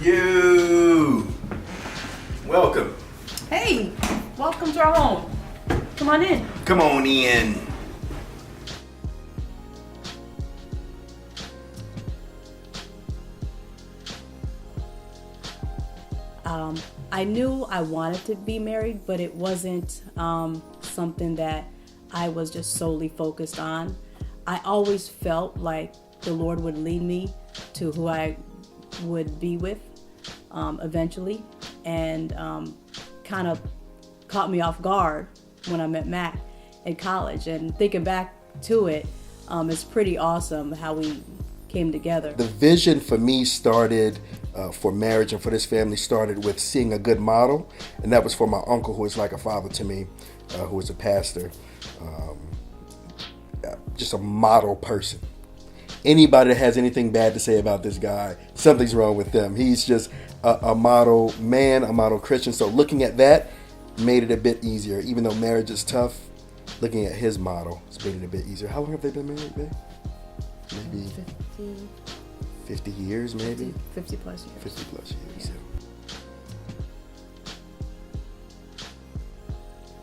You. Welcome. Hey, welcome to our home. Come on in. Come on in. I knew I wanted to be married, but it wasn't something that I was just solely focused on. I always felt like the Lord would lead me to who I would be with eventually, and kind of caught me off guard when I met Matt in college. And thinking back to it, it's pretty awesome how we came together. The vision for me started for marriage and for this family started with seeing a good model, and that was for my uncle, who is like a father to me, who is a pastor, just a model person. Anybody that has anything bad to say about this guy, something's wrong with them. He's just a model man, a model Christian. So looking at that made it a bit easier. Even though marriage is tough, looking at his model has made it a bit easier. How long have they been married, babe? Maybe 50 years, maybe? 50 plus years. 50 plus years, yeah.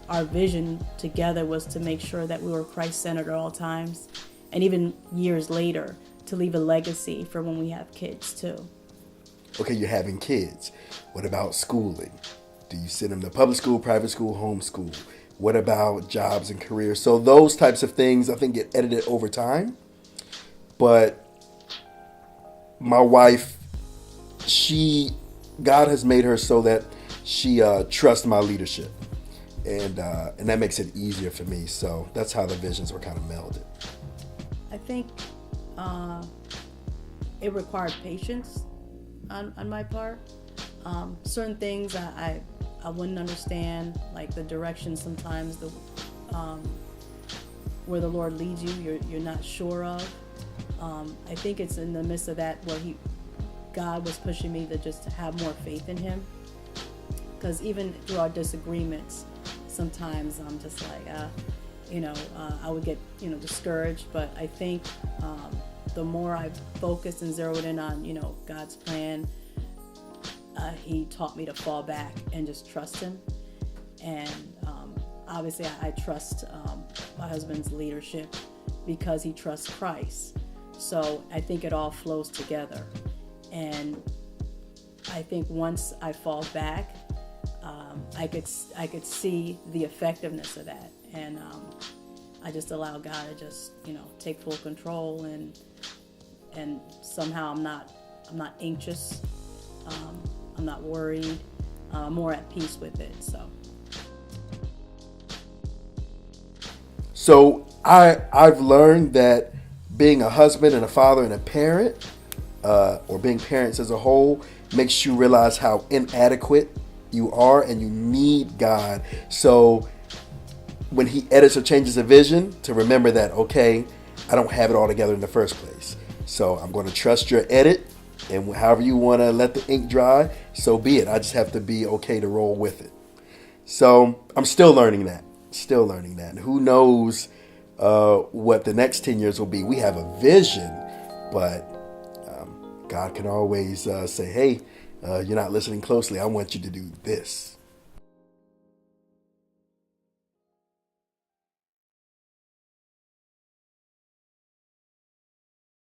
Our vision together was to make sure that we were Christ-centered at all times, and even years later, to leave a legacy for when we have kids too. Okay, you're having kids. What about schooling? Do you send them to public school, private school, homeschool? What about jobs and careers? So those types of things, I think, get edited over time. But my wife, God has made her so that she trusts my leadership. And that makes it easier for me. So that's how the visions were kind of melded. I think it required patience on my part. Certain things I wouldn't understand, like the direction sometimes where the Lord leads you, you're not sure of. I think it's in the midst of that where God was pushing me to have more faith in Him. Because even through our disagreements, sometimes I'm just like, I would get, discouraged. But I think the more I focused and zeroed in on, God's plan, He taught me to fall back and just trust Him. And obviously I trust my husband's leadership because he trusts Christ. So I think it all flows together. And I think once I fall back, I could see the effectiveness of that. And I just allow God to just, take full control, and somehow I'm not anxious. I'm not worried. I'm more at peace with it. So I've learned that being a husband and a father and a parent, or being parents as a whole, makes you realize how inadequate you are and you need God. So when He edits or changes a vision, to remember that, okay, I don't have it all together in the first place. So I'm going to trust your edit, and however you want to let the ink dry, so be it. I just have to be okay to roll with it. So I'm still learning that. And who knows what the next 10 years will be. We have a vision, but God can always say, hey, you're not listening closely. I want you to do this.